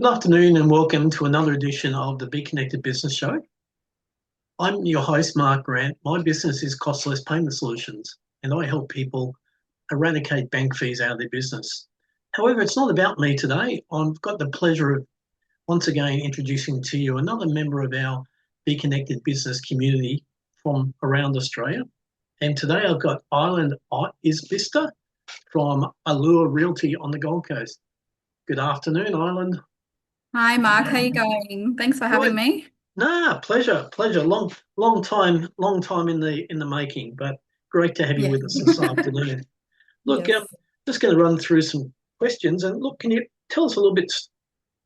Good afternoon and welcome to another edition of the Be Connected Business Show. I'm your host, Mark Grant. My business is Costless Payment Solutions, and I help people eradicate bank fees out of their business. However, it's not about me today. I've got the pleasure of once again introducing to you another member of our Be Connected business community from around Australia. And today I've got Ireland Ibister from Allure Realty on the Gold Coast. Good afternoon, Ireland. Hi, Mark. How you going? Thanks for having Good. me. Nah, pleasure. Long time in the making, but great to have you Yeah. with us this afternoon. Look, Yes. just going to run through some questions, and look, can you tell us a little bit?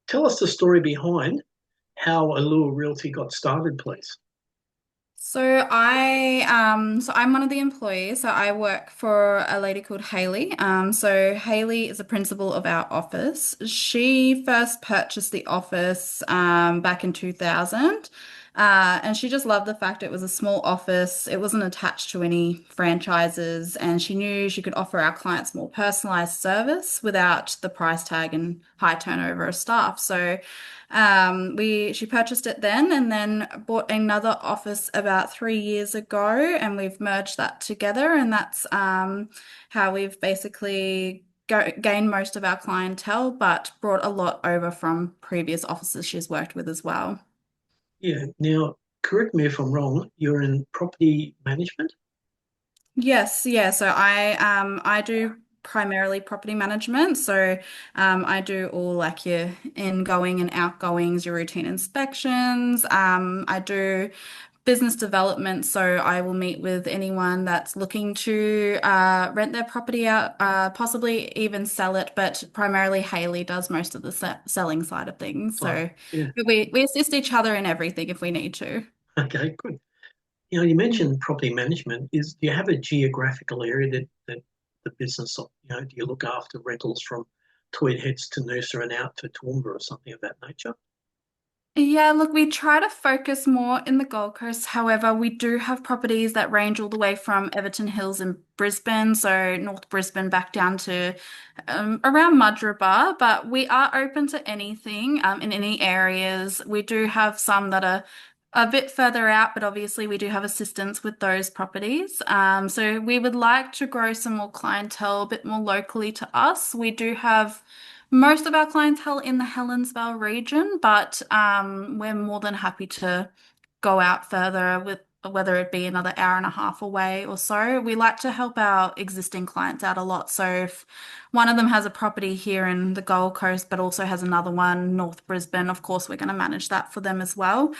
Tell us the story behind how Allure Realty got started, please. So I'm one of the employees. So I work for a lady called Haley. So Haley is a principal of our office. She first purchased the office back in 2000. And she just loved the fact it was a small office. It wasn't attached to any franchises, and she knew she could offer our clients more personalized service without the price tag and high turnover of staff. So she purchased it then and then bought another office about 3 years ago, and we've merged that together, and that's how we've basically gained most of our clientele, but brought a lot over from previous offices she's worked with as well. Yeah. Now, correct me if I'm wrong. You're in property management. Yes, yeah. So I do primarily property management. So I do all like your ingoing and outgoings, your routine inspections. I do business development, so I will meet with anyone that's looking to rent their property out, possibly even sell it, but primarily Haley does most of the selling side of things. Oh, So yeah. we assist each other in everything if we need to. Okay, good. You mentioned property management. Do you have a geographical area that the business, do you look after rentals from Tweed Heads to Noosa and out to Toowoomba or something of that nature? Yeah, look, we try to focus more in the Gold Coast. However, we do have properties that range all the way from Everton Hills in Brisbane, so North Brisbane back down to around Mudgeeraba. But we are open to anything in any areas. We do have some that are a bit further out, but obviously we do have assistance with those properties. So we would like to grow some more clientele a bit more locally to us. We do have most of our clientele in the Helensvale region, but we're more than happy to go out further with whether it be another hour and a half away or so. We like to help our existing clients out a lot. So if one of them has a property here in the Gold Coast, but also has another one North Brisbane, of course, we're going to manage that for them as well,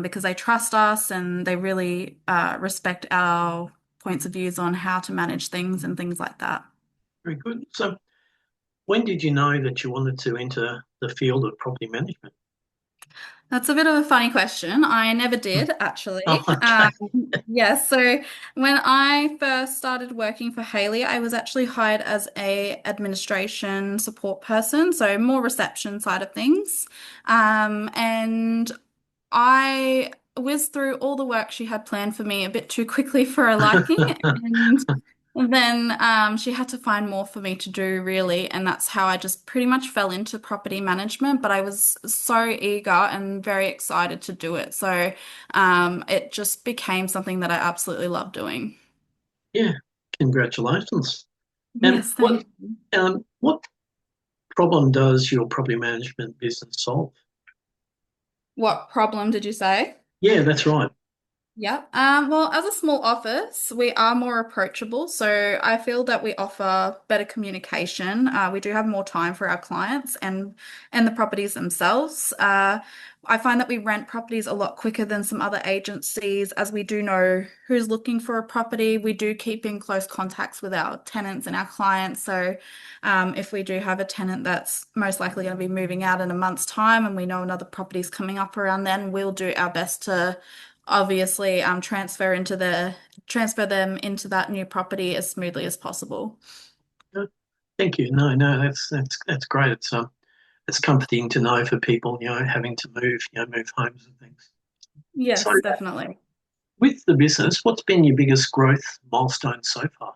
because they trust us and they really respect our points of views on how to manage things and things like that. Very good. So, when did you know that you wanted to enter the field of property management? That's a bit of a funny question. I never Hmm. did, actually. Oh, okay. Yes, so when I first started working for Haley, I was actually hired as a administration support person, so more reception side of things. And I whizzed through all the work she had planned for me a bit too quickly for her liking, and then she had to find more for me to do, really, and that's how I just pretty much fell into property management. But I was so eager and very excited to do it, so it just became something that I absolutely love doing. Yeah, congratulations. And Yes, thank you. what problem does your property management business solve? What problem did you say? Yeah, that's right. Yeah. Well, as a small office, we are more approachable. So I feel that we offer better communication. We do have more time for our clients and the properties themselves. I find that we rent properties a lot quicker than some other agencies, as we do know who's looking for a property. We do keep in close contacts with our tenants and our clients. So if we do have a tenant that's most likely going to be moving out in a month's time, and we know another property is coming up around then, we'll do our best to obviously transfer them into that new property as smoothly as possible. No, thank you. No, that's great. It's comforting to know for people, having to move, move homes and things. So, Yes, definitely. with the business, what's been your biggest growth milestone so far?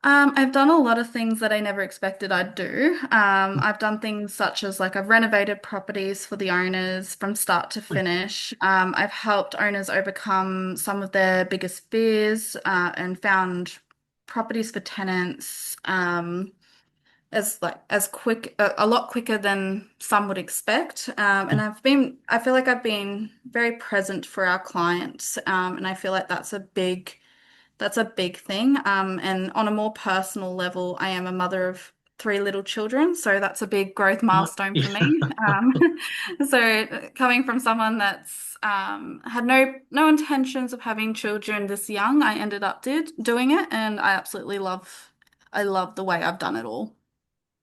I've done a lot of things that I never expected I'd do. I've done things such as like I've renovated properties for the owners from start to finish. I've helped owners overcome some of their biggest fears, and found properties for tenants, as quick, a lot quicker than some would expect. And I feel like I've been very present for our clients, and I feel like that's a big thing. And on a more personal level, I am a mother of three little children, so that's a big growth milestone Yeah, for me. So coming from someone that's had no intentions of having children this young, I ended up doing it, and I love the way I've done it all.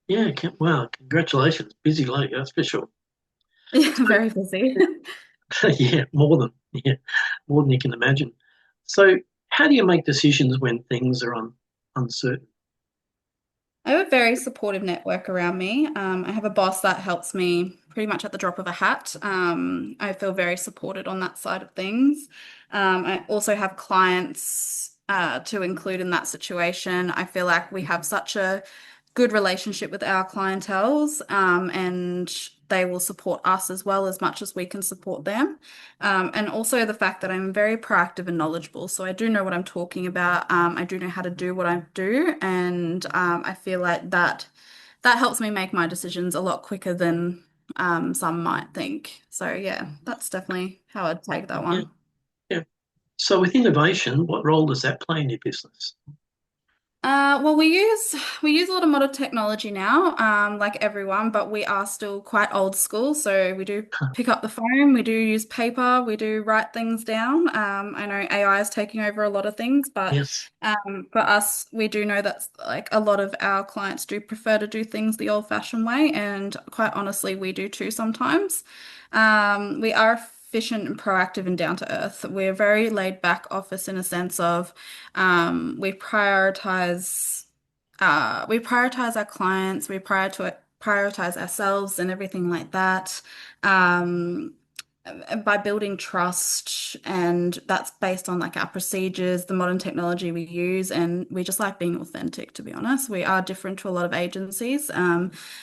yeah. Wow, congratulations. Busy lady, that's for sure. Yeah, So, very busy. yeah, more than you can imagine. So, how do you make decisions when things are uncertain? I have a very supportive network around me. I have a boss that helps me pretty much at the drop of a hat. I feel very supported on that side of things. I also have clients to include in that situation. I feel like we have such a good relationship with our clientels, and they will support us as much as we can support them. And also the fact that I'm very proactive and knowledgeable. So I do know what I'm talking about. I do know how to do what I do. And I feel like that helps me make my decisions a lot quicker than some might think. So yeah, that's definitely how I'd take that Yeah, one. yeah. So, with innovation, what role does that play in your business? Well, we use a lot of modern technology now, like everyone, but we are still quite old school. So we do pick up the phone, we do use paper, we do write things down. I know AI is taking over a lot of things, but Yes. for us, we do know that like a lot of our clients do prefer to do things the old-fashioned way, and quite honestly, we do too sometimes. We are efficient and proactive and down to earth. We're a very laid back office in a sense of we we prioritize our clients, we prioritize ourselves and everything like that. Um, by building trust, and that's based on like our procedures, the modern technology we use, and we just like being authentic, to be honest. We are different to a lot of agencies,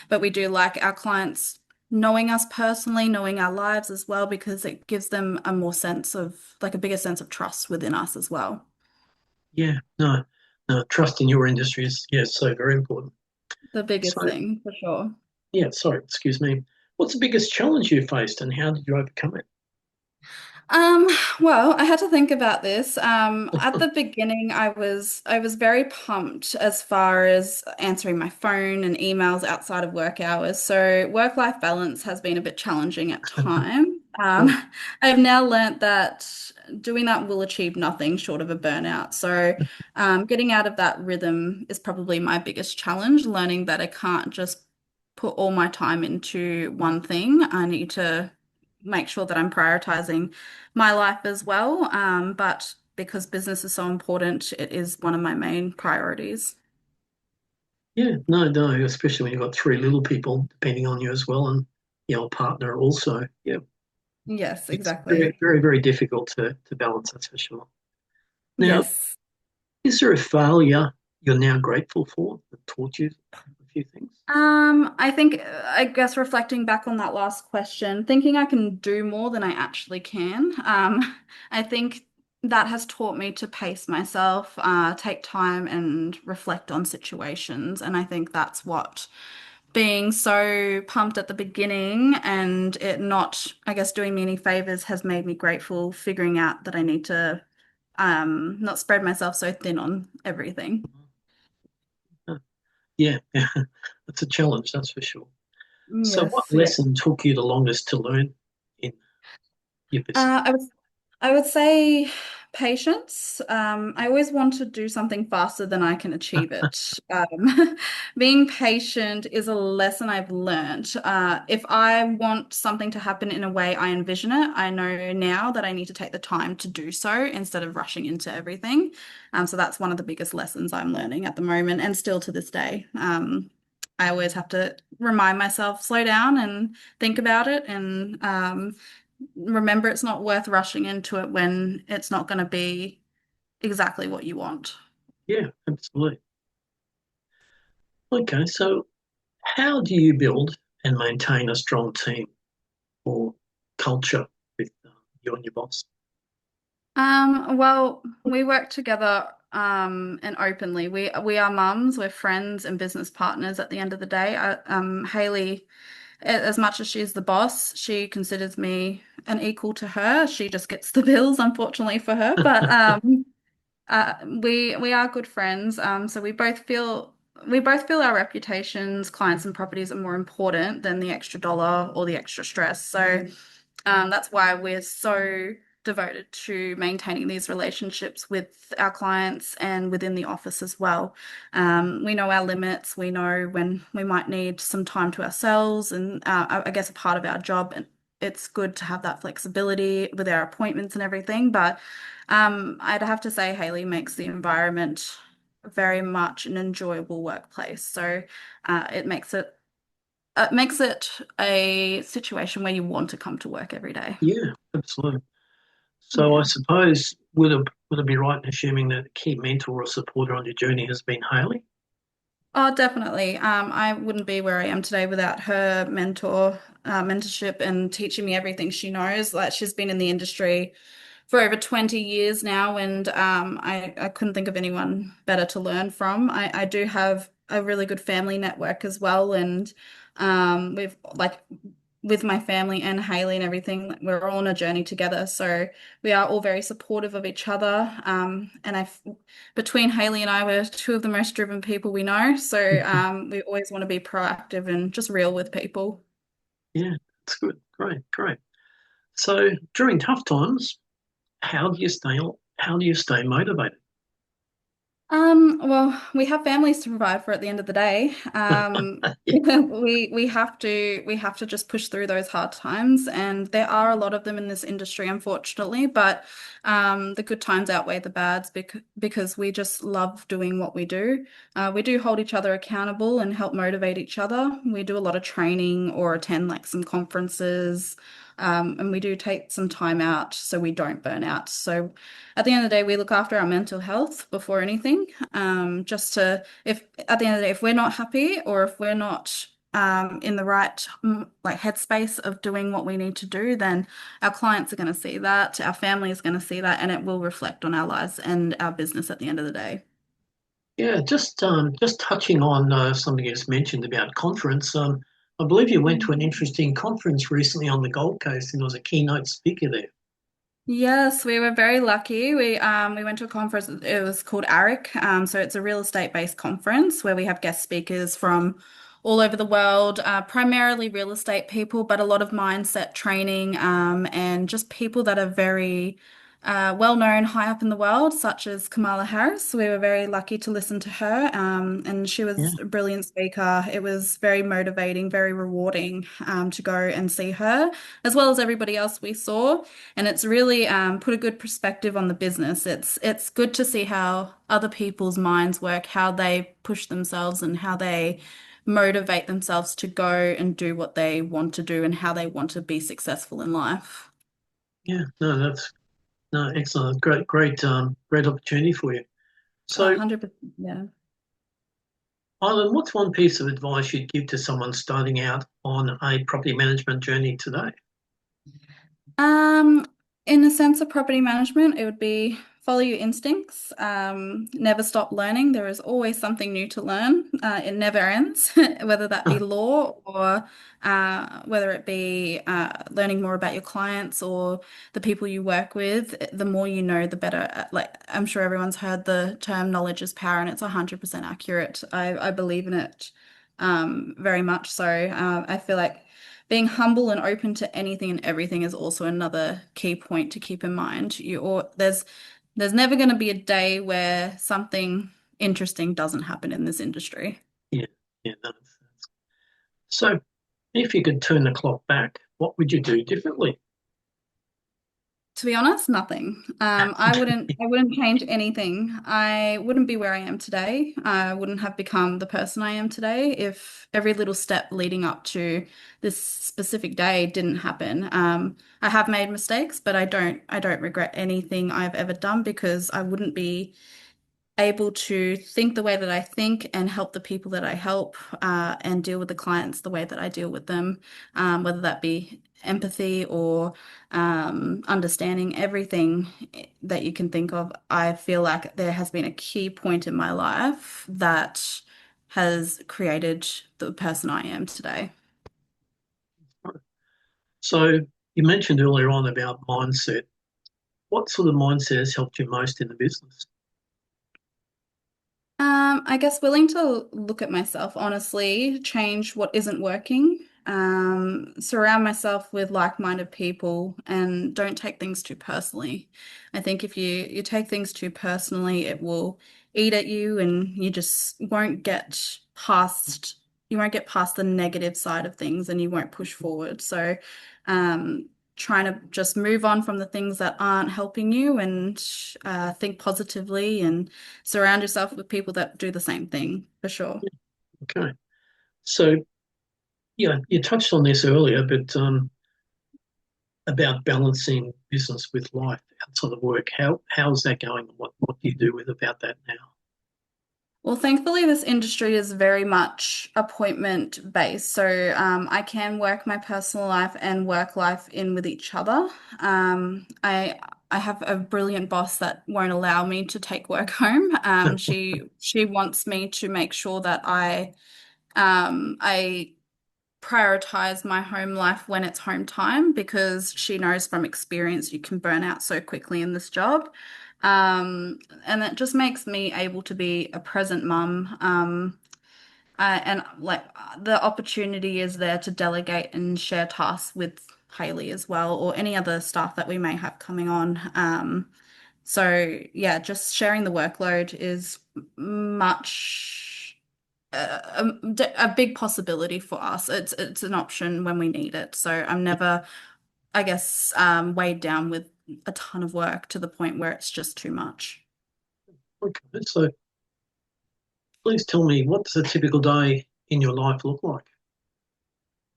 but we do like our clients knowing us personally, knowing our lives as well, because it gives them a more sense of like a bigger sense of trust within us as well. Yeah. No. No. Trust in your industry is so very important. The biggest So, thing for sure. yeah. Sorry. Excuse me. What's the biggest challenge you faced, and how did you overcome it? Um, well, I had to think about this. At the beginning, I was very pumped as far as answering my phone and emails outside of work hours. So work-life balance has been a bit challenging at time. Oh, I've now learnt that doing that will achieve nothing short of a burnout. So getting out of that rhythm is probably my biggest challenge, learning that I can't just put all my time into one thing. I need to make sure that I'm prioritizing my life as well. But because business is so important, it is one of my main priorities. yeah. No. No. Especially when you've got three little people depending on you as well, and your partner also. Yeah. Yes, It's exactly. very, very, very difficult to balance. That's for sure. Now, Yes. is there a failure you're now grateful for that taught you a few things? I think, I guess reflecting back on that last question, thinking I can do more than I actually can. I think that has taught me to pace myself, take time and reflect on situations. And I think that's what being so pumped at the beginning and it not, I guess, doing me any favors has made me grateful, figuring out that I need to not spread myself so thin on everything. Uh, Yeah, it's a challenge, that's for sure. So, what Yes, yeah. lesson took you the longest to learn in your business? Uh, I would I would say patience. I always want to do something faster than I can achieve it. Being patient is a lesson I've learned. If I want something to happen in a way I envision it, I know now that I need to take the time to do so instead of rushing into everything. So that's one of the biggest lessons I'm learning at the moment and still to this day. I always have to remind myself, slow down and think about it, and remember it's not worth rushing into it when it's not going to be exactly what you want. Yeah, absolutely. Okay, so how do you build and maintain a strong team or culture with you and your boss? Well, we work together and openly. We are mums, we're friends and business partners at the end of the day. Haley, as much as she's the boss, she considers me an equal to her. She just gets the bills, unfortunately for her. But we are good friends. So we both feel our reputations, clients, and properties are more important than the extra dollar or the extra stress. So that's why we're so devoted to maintaining these relationships with our clients and within the office as well. We know our limits. We know when we might need some time to ourselves, and I guess a part of our job. And it's good to have that flexibility with our appointments and everything. But I'd have to say, Haley makes the environment very much an enjoyable workplace. So it makes it a situation where you want to come to work every day. Yeah, absolutely. So I Yeah. suppose would it be right in assuming that a key mentor or supporter on your journey has been Haley? Oh, definitely. I wouldn't be where I am today without her mentorship and teaching me everything she knows. Like she's been in the industry for over 20 years now, and I couldn't think of anyone better to learn from. I do have a really good family network as well, and we've like with my family and Haley and everything, like, we're all on a journey together. So we are all very supportive of each other. And between Haley and I, we're two of the most driven people we know. So we always want to be proactive and just real with people. Yeah, that's good. Great, great. So during tough times, how do you stay motivated? Well, we have families to provide for at the end of the day. Yeah, We have to just push through those hard times, and there are a lot of them in this industry, unfortunately. But the good times outweigh the bads because we just love doing what we do. We do hold each other accountable and help motivate each other. We do a lot of training or attend like some conferences, and we do take some time out so we don't burn out. So at the end of the day, we look after our mental health before anything. Just to, if at the end of the day, if we're not happy or if we're not in the right like headspace of doing what we need to do, then our clients are going to see that, our family is going to see that, and it will reflect on our lives and our business at the end of the day. yeah. Just touching on something you just mentioned about conference. I believe you went to an interesting conference recently on the Gold Coast, and there was a keynote speaker there. Yes, we were very lucky. We went to a conference. It was called ARIC. So it's a real estate based conference where we have guest speakers from all over the world, primarily real estate people, but a lot of mindset training, and just people that are very well known high up in the world, such as Kamala Harris. We were very lucky to listen to her, and she Yeah, was a brilliant speaker. It was very motivating, very rewarding, to go and see her, as well as everybody else we saw. And it's really put a good perspective on the business. It's good to see how other people's minds work, how they push themselves, and how they motivate themselves to go and do what they want to do and how they want to be successful in life. yeah. No, that's no excellent. Great, great, great opportunity for you. So, 100%, yeah. Ivan, what's one piece of advice you'd give to someone starting out on a property management journey today? Um, in a sense of property management, it would be follow your instincts. Never stop learning. There is always something new to learn. It never ends, whether that be law or whether it be learning more about your clients or the people you work with. The more you know, the better. Like I'm sure everyone's heard the term knowledge is power, and it's 100% accurate. I believe in it very much so. I feel like being humble and open to anything and everything is also another key point to keep in mind. There's never going to be a day where something interesting doesn't happen in this industry. Yeah, yeah. No. So, if you could turn the clock back, what would you do differently? To be honest, nothing. I wouldn't change anything. I wouldn't be where I am today. I wouldn't have become the person I am today if every little step leading up to this specific day didn't happen. I have made mistakes, but I don't regret anything I've ever done because I wouldn't be able to think the way that I think and help the people that I help, and deal with the clients the way that I deal with them, whether that be empathy or understanding everything that you can think of. I feel like there has been a key point in my life that has created the person I am today. So you mentioned earlier on about mindset. What sort of mindset has helped you most in the business? I guess willing to look at myself honestly, change what isn't working, surround myself with like-minded people, and don't take things too personally. I think if you take things too personally, it will eat at you, and you won't get past the negative side of things, and you won't push forward. So, um, trying to just move on from the things that aren't helping you, and think positively and surround yourself with people that do the same thing for sure. Okay. So, yeah, you touched on this earlier, but about balancing business with life outside of work. How's that going? What do you do with about that now? Well, thankfully, this industry is very much appointment based. So I can work my personal life and work life in with each other. I have a brilliant boss that won't allow me to take work home. She wants me to make sure that I prioritize my home life when it's home time, because she knows from experience you can burn out so quickly in this job. And it just makes me able to be a present mum. And like the opportunity is there to delegate and share tasks with Hayley as well, or any other staff that we may have coming on. So yeah, just sharing the workload is much a big possibility for us. It's an option when we need it. So I'm never, I guess, weighed down with a ton of work to the point where it's just too much. Okay. So please tell me, what does a typical day in your life look like?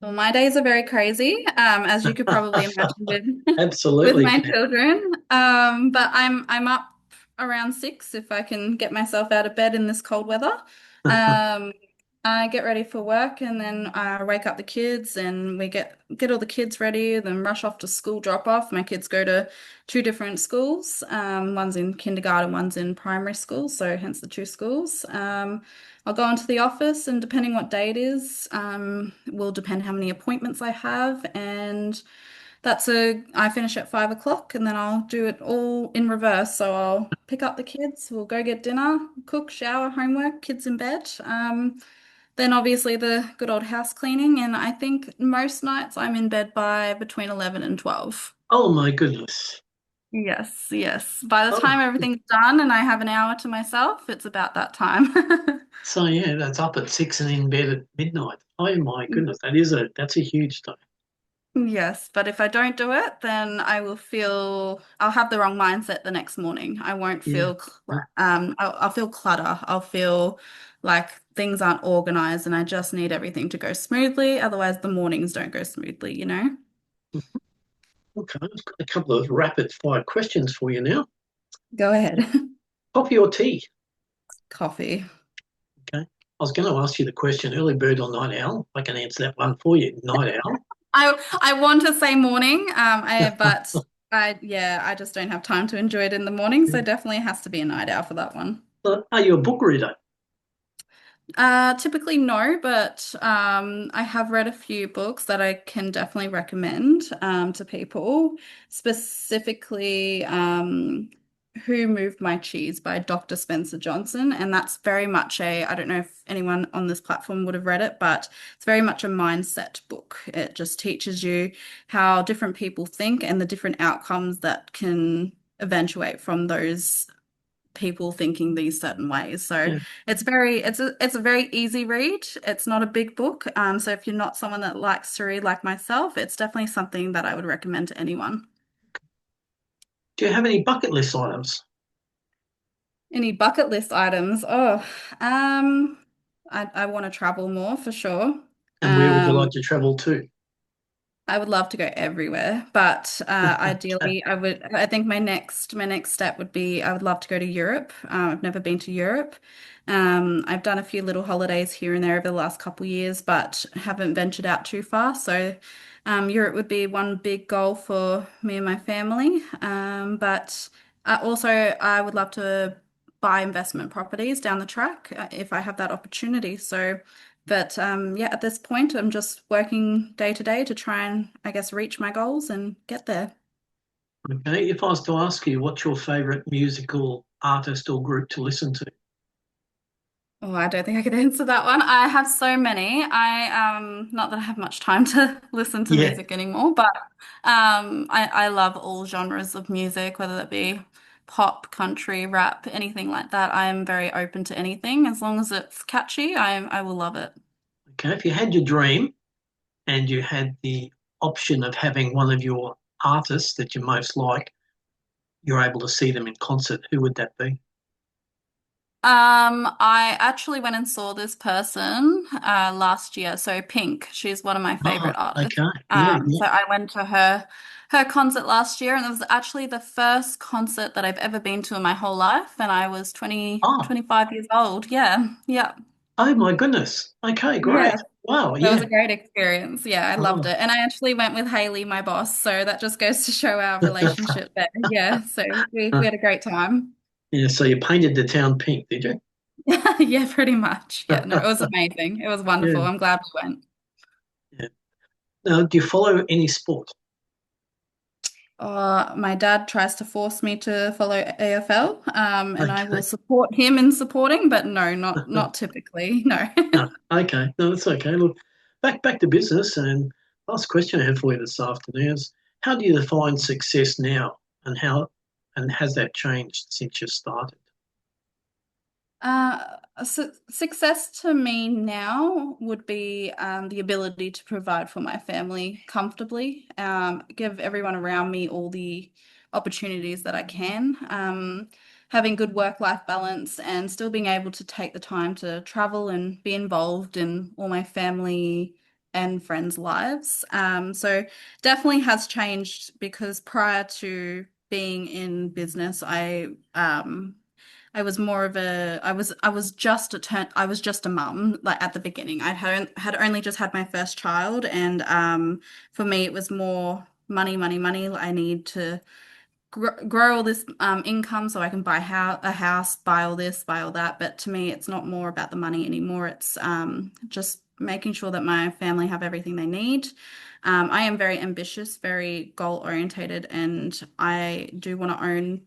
Well, my days are very crazy, as you could probably imagine with with Absolutely. my children. But I'm up around 6 if I can get myself out of bed in this cold weather. Um, I get ready for work, and then I wake up the kids, and we get all the kids ready, then rush off to school drop off. My kids go to two different schools. One's in kindergarten, one's in primary school, so hence the two schools. I'll go into the office, and depending what day it is, will depend how many appointments I have. And I finish at 5 o'clock, and then I'll do it all in reverse. So I'll pick up the kids, we'll go get dinner, cook, shower, homework, kids in bed. Then obviously the good old house cleaning. And I think most nights I'm in bed by between 11 and 12. Oh my goodness. Yes, yes. By the Oh, time everything's done and I have an hour to myself, it's about that time. so yeah, that's up at 6 and in bed at midnight. Oh my goodness, that's a huge day. Yes, but if I don't do it, then I'll have the wrong mindset the next morning. I won't Yeah. I'll feel clutter. I'll feel like things aren't organized, and I just need everything to go smoothly. Otherwise, the mornings don't go smoothly, you know? Okay, I've got a couple of rapid fire questions for you now. Go ahead. Coffee or tea? Coffee. Okay. I was going to ask you the question, early bird or night owl. I can answer that one for you. Night owl. I want to say morning, but I just don't have time to enjoy it in the morning, so definitely has to be a night owl for that one. Are you a book reader? Typically no, but I have read a few books that I can definitely recommend to people. Specifically, Who Moved My Cheese by Dr. Spencer Johnson. And that's very much I don't know if anyone on this platform would have read it, but it's very much a mindset book. It just teaches you how different people think and the different outcomes that can eventuate from those people thinking these certain ways. So Yeah. it's a very easy read. It's not a big book. So if you're not someone that likes to read like myself, it's definitely something that I would recommend to anyone. Do you have any bucket list items? Any bucket list items? Oh, I want to travel more for sure. And where would you like Um, to travel to? I would love to go everywhere, but Okay. ideally, I think my next step would be I would love to go to Europe. I've never been to Europe. I've done a few little holidays here and there over the last couple of years, but haven't ventured out too far. So, Europe would be one big goal for me and my family. But also, I would love to buy investment properties down the track if I have that opportunity. So. But yeah, at this point, I'm just working day to day to try and, I guess, reach my goals and get there. Okay. If I was to ask you, what's your favourite musical artist or group to listen to? Oh, I don't think I could answer that one. I have so many. Not that I have much time to listen to Yeah. music anymore, but I love all genres of music, whether that be pop, country, rap, anything like that. I am very open to anything as long as it's catchy. I will love it. Okay. If you had your dream and you had the option of having one of your artists that you most like, you're able to see them in concert, who would that be? I actually went and saw this person last year. So Pink, she's one of my Oh, favorite artists. okay. Yeah, yeah. So I went to her concert last year, and it was actually the first concert that I've ever been to in my whole life, and I was Oh, 25 years old. Yeah, yeah, oh my goodness. Okay, great. yeah. Wow, It was yeah. a great experience. Yeah, I loved Oh, it. And I actually went with Haley, my boss, so that just goes to show our relationship there. Yeah, so we had a great time. yeah, so you painted the town pink, did you? Yeah, pretty much. Yeah, no, it was amazing. It was wonderful. Yeah, I'm glad we went. yeah. Now, do you follow any sport? My dad tries to force me to follow AFL, and I will Okay. support him in supporting, but no, not typically. No. No, okay. No, that's okay. Look, back to business, and last question I have for you this afternoon is how do you define success now, and has that changed since you started? Success to me now would be the ability to provide for my family comfortably, give everyone around me all the opportunities that I can, having good work-life balance, and still being able to take the time to travel and be involved in all my family and friends' lives. So definitely has changed because prior to being in business, I was more of a I was just a mum like at the beginning. I had only just had my first child and for me it was more money, money, money. I need to grow all this income so I can buy a house, buy all this, buy all that. But to me it's not more about the money anymore. It's just making sure that my family have everything they need. I am very ambitious, very goal orientated, and I do want to own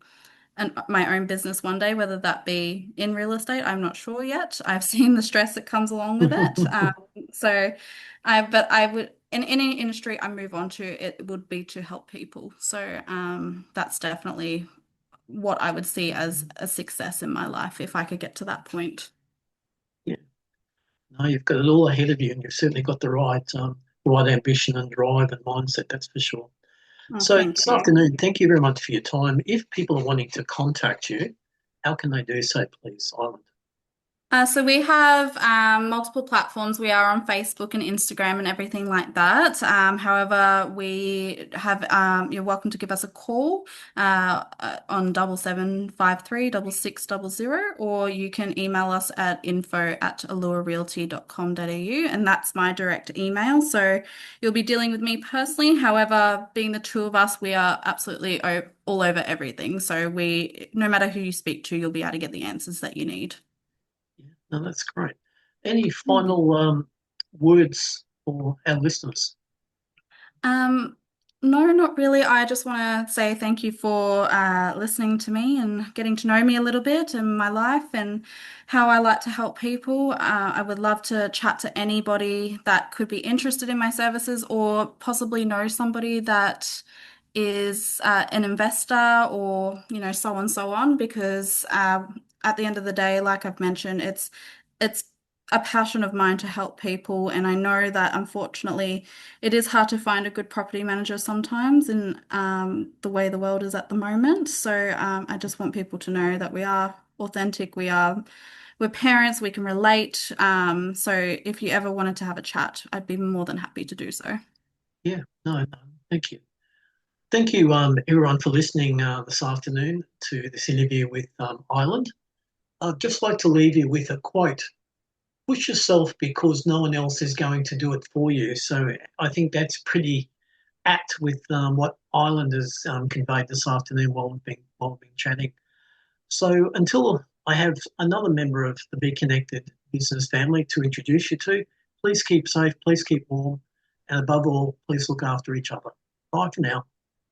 my own business one day, whether that be in real estate. I'm not sure yet. I've seen the stress that comes along with it. So but I would, in any industry I move on to, it would be to help people. So, that's definitely what I would see as a success in my life if I could get to that point. Yeah. No, you've got it all ahead of you, and you've certainly got the right ambition and drive and mindset. That's for sure. Oh, So thank this you. afternoon, thank you very much for your time. If people are wanting to contact you, how can they do so, please, Ireland? So we have multiple platforms. We are on Facebook and Instagram and everything like that. However, we have you're welcome to give us a call on 7753 6600, or you can email us at info@allurerealty.com.au, and that's my direct email. So you'll be dealing with me personally. However, being the two of us, we are absolutely all over everything. So no matter who you speak to, you'll be able to get the answers that you need. Yeah, no, that's great. Any final words for our listeners? Um, no, not really. I just want to say thank you for listening to me and getting to know me a little bit and my life and how I like to help people. I would love to chat to anybody that could be interested in my services or possibly know somebody that is an investor or, so on, because at the end of the day, like I've mentioned, it's a passion of mine to help people, and I know that unfortunately it is hard to find a good property manager sometimes in the way the world is at the moment. So I just want people to know that we are authentic, we're parents, we can relate. So if you ever wanted to have a chat, I'd be more than happy to do so. Yeah, no, thank you. Thank you, everyone, for listening this afternoon to this interview with Ireland. I'd just like to leave you with a quote: push yourself because no one else is going to do it for you. So I think that's pretty apt with what Ireland has conveyed this afternoon while we've been chatting. So until I have another member of the Be Connected business family to introduce you to, please keep safe, please keep warm, and above all, please look after each other. Bye for now.